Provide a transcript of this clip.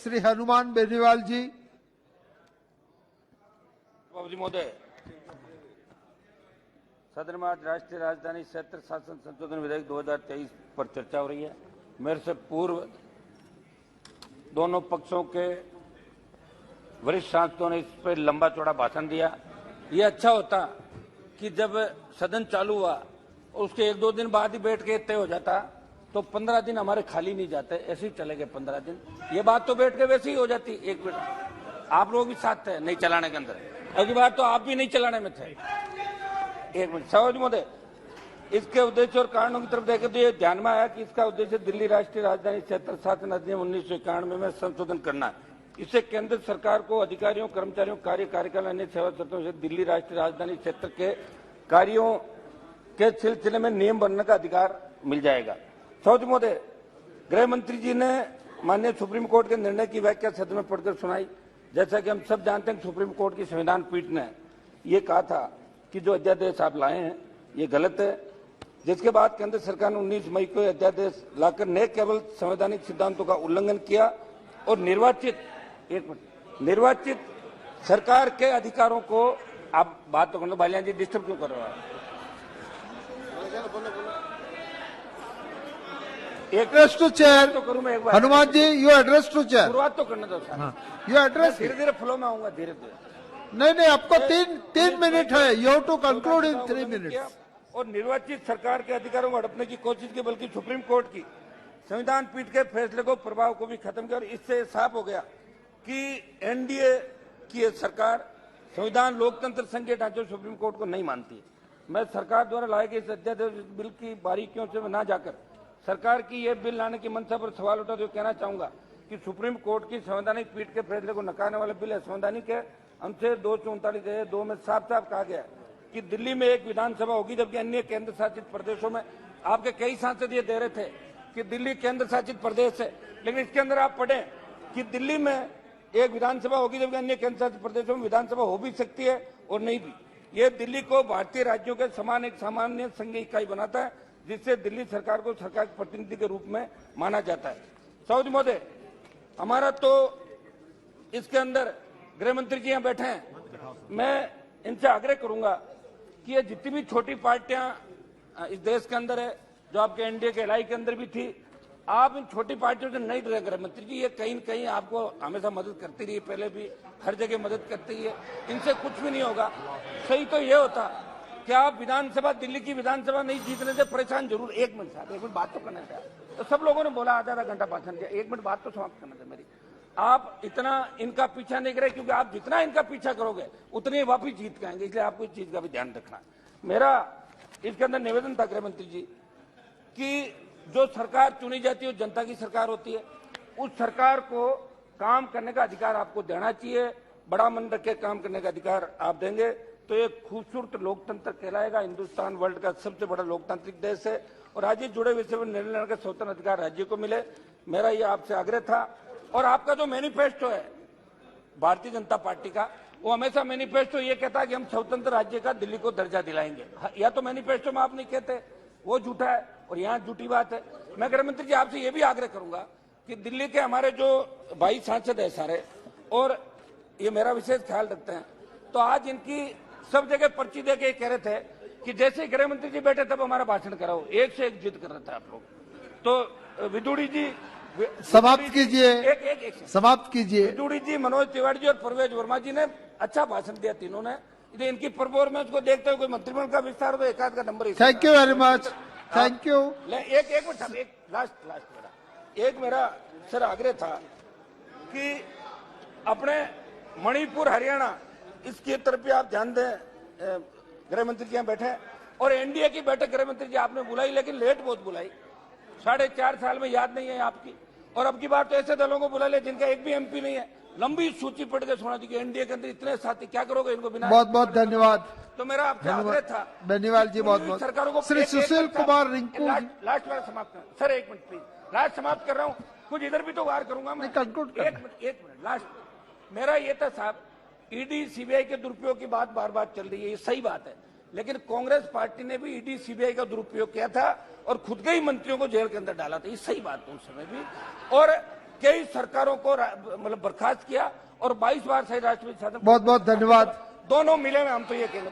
श्री हनुमान बेनीवाल जी। सभापति महोदय, सदन में आज राष्ट्रीय राजधानी क्षेत्र शासन संशोधन विधेयक 2023 पर चर्चा हो रही है। मेरे से पूर्व दोनों पक्षों के वरिष्ठ सांसदों ने इस पर लंबा चौड़ा भाषण दिया। ये अच्छा होता कि जब सदन चालू हुआ उसके 1-2 दिन बाद ही बैठ के तय हो जाता, तो 15 दिन हमारे खाली नहीं जाते, ऐसे ही चले गए 15 दिन। ये बात तो बैठ के वैसे ही हो जाती। एक मिनट, आप लोग भी साथ थे नहीं चलाने के अंदर, अगली बार तो आप भी नहीं चलाने में थे। एक मिनट सभापति महोदय, इसके उद्देश्य और कारणों की तरफ देखें तो ये ध्यान में आया कि इसका उद्देश्य दिल्ली राष्ट्रीय राजधानी क्षेत्र शासन अधिनियम 1991 में संशोधन करना है। इससे केंद्र सरकार को अधिकारियों, कर्मचारियों, कार्यकाल अन्य सेवा शर्तों से दिल्ली राष्ट्रीय राजधानी क्षेत्र के कार्यों के सिलसिले में नियम बनने का अधिकार मिल जाएगा। सभापति महोदय, गृह मंत्री जी ने माननीय सुप्रीम कोर्ट के निर्णय की व्याख्या सदन में पढ़कर सुनाई। जैसा कि हम सब जानते हैं, सुप्रीम कोर्ट की संविधान पीठ ने ये कहा था कि जो अध्यादेश आप लाए हैं ये गलत है, जिसके बाद केंद्र सरकार ने 19 मई को अध्यादेश लाकर न केवल संवैधानिक सिद्धांतों का उल्लंघन किया और निर्वाचित सरकार के अधिकारों को, आप बात तो करना, बालियान जी डिस्टर्ब क्यों कर रहे हो? एड्रेस टू चेयर तो करूं मैं एक बार। Hanuman ji, you address to cheer. शुरुआत तो करने दो सर। You address. धीरे धीरे फ्लो में आऊंगा, धीरे धीरे। नहीं, आपको तीन मिनट है। You have to conclude in 3 minutes. और निर्वाचित सरकार के अधिकारों को हड़पने की कोशिश की, बल्कि सुप्रीम कोर्ट की संविधान पीठ के फैसले को, प्रभाव को भी खत्म किया। और इससे साफ हो गया कि एनडीए की सरकार संविधान, लोकतंत्र, संघीय ढांचे सुप्रीम कोर्ट को नहीं मानती। मैं सरकार द्वारा लाए गए इस अध्यादेश बिल की बारीकियों से न जाकर सरकार की यह बिल लाने की मंशा पर सवाल उठाते हुए कहना चाहूंगा कि सुप्रीम कोर्ट की संवैधानिक पीठ के फैसले को नकारने वाला बिल असंवैधानिक है। अनुच्छेद 239(2) में साफ साफ कहा गया है कि दिल्ली में एक विधानसभा होगी, जबकि अन्य केंद्र शासित प्रदेशों में, आपके कई सांसद ये दे रहे थे कि दिल्ली केंद्र शासित प्रदेश है, लेकिन इसके अंदर आप पढ़ें कि दिल्ली में एक विधानसभा होगी, जबकि अन्य केंद्र शासित प्रदेशों में विधानसभा हो भी सकती है और नहीं भी। ये दिल्ली को भारतीय राज्यों के समान एक सामान्य संघीय इकाई बनाता है, जिससे दिल्ली सरकार को सरकार के प्रतिनिधि के रूप में माना जाता है। सभापति महोदय, हमारा तो इसके अंदर गृह मंत्री जी यहाँ बैठे हैं, मैं इनसे आग्रह करूंगा कि ये जितनी भी छोटी पार्टियां इस देश के अंदर है, जो आपके एनडीए के एलआई के अंदर भी थी, आप इन छोटी पार्टियों से नहीं डरे। गृह मंत्री जी, ये कहीं न कहीं आपको हमेशा मदद करती रही, पहले भी हर जगह मदद करती है, इनसे कुछ भी नहीं होगा। सही तो ये होता कि आप विधानसभा, दिल्ली की विधानसभा नहीं जीतने से परेशान जरूर। एक मिनट साहब, एक मिनट बात तो करना चाहिए। तो सब लोगों ने बोला आधा घंटा भाषण दिया, 1 मिनट बात तो समाप्त करना चाहिए मेरी। आप इतना इनका पीछा नहीं करें, क्योंकि आप जितना इनका पीछा करोगे उतने वापिस जीत के आएंगे, इसलिए आपको इस चीज का भी ध्यान रखना। मेरा इसके अंदर निवेदन था गृह मंत्री जी कि जो सरकार चुनी जाती है वो जनता की सरकार होती है, उस सरकार को काम करने का अधिकार आपको देना चाहिए। बड़ा मन रख के काम करने का अधिकार आप देंगे तो एक खूबसूरत लोकतंत्र कहलाएगा। हिंदुस्तान वर्ल्ड का सबसे बड़ा लोकतांत्रिक देश है और राज्य जुड़े विषय में निर्णय लेने का स्वतंत्र अधिकार राज्य को मिले। मेरा ये आपसे आग्रह था। और आपका जो मैनिफेस्टो है भारतीय जनता पार्टी का, वो हमेशा मैनिफेस्टो ये कहता है कि हम स्वतंत्र राज्य का दिल्ली को दर्जा दिलाएंगे। या तो मैनिफेस्टो में आप नहीं कहते, वो झूठा है और यहाँ झूठी बात है। मैं गृह मंत्री जी आपसे ये भी आग्रह करूंगा कि दिल्ली के हमारे जो भाई सांसद है सारे, और ये मेरा विशेष ख्याल रखते हैं, तो आज इनकी सब जगह पर्ची दे के कह रहे थे कि जैसे गृह मंत्री जी बैठे तब हमारा भाषण कराओ, एक से एक जिद कर रहे थे आप लोग। तो विदुड़ी जी समाप्त कीजिए, एक समाप्त कीजिए। विदुड़ी जी, मनोज तिवारी जी और परवेज वर्मा जी ने अच्छा भाषण दिया तीनों ने। इनकी परफॉर्मेंस को देखते हुए कोई मंत्रिमंडल का विस्तार हो तो एकाध का number. Thank you very much, thank you. एक मिनट, एक लास्ट मेरा सर आग्रह था कि अपने मणिपुर, हरियाणा, इसकी तरफ भी आप ध्यान दें। गृह मंत्री जी यहाँ बैठे और एनडीए की बैठक गृह मंत्री जी आपने बुलाई, लेकिन लेट बहुत बुलाई, 4.5 साल में याद नहीं है आपकी। और अब की बार तो ऐसे दलों को बुला ले जिनका एक भी एमपी नहीं है। लंबी सूची पढ़ के सुना दी कि एनडीए के अंदर इतने साथी, क्या करोगे इनको बिना। बहुत बहुत धन्यवाद। तो मेरा आपसे आग्रह था बेनीवाल जी, बहुत बहुत सरकारों को। श्री सुशील कुमार रिंकू, लास्ट बार समाप्त कर सर, 1 मिनट प्लीज, लास्ट समाप्त कर रहा हूँ। कुछ इधर भी तो वार करूंगा मैं। कंक्लूड। एक मिनट लास्ट मेरा ये था साहब, ईडी सीबीआई के दुरुपयोग की बात बार बार चल रही है, ये सही बात है, लेकिन कांग्रेस पार्टी ने भी ईडी सीबीआई का दुरुपयोग किया था और खुद के ही मंत्रियों को जेल के अंदर डाला था, ये सही बात है उस समय भी। और कई सरकारों को मतलब बर्खास्त किया और 22 बार से राष्ट्रपति शासन बहुत बहुत धन्यवाद। दोनों मिले हैं, हम तो ये कहना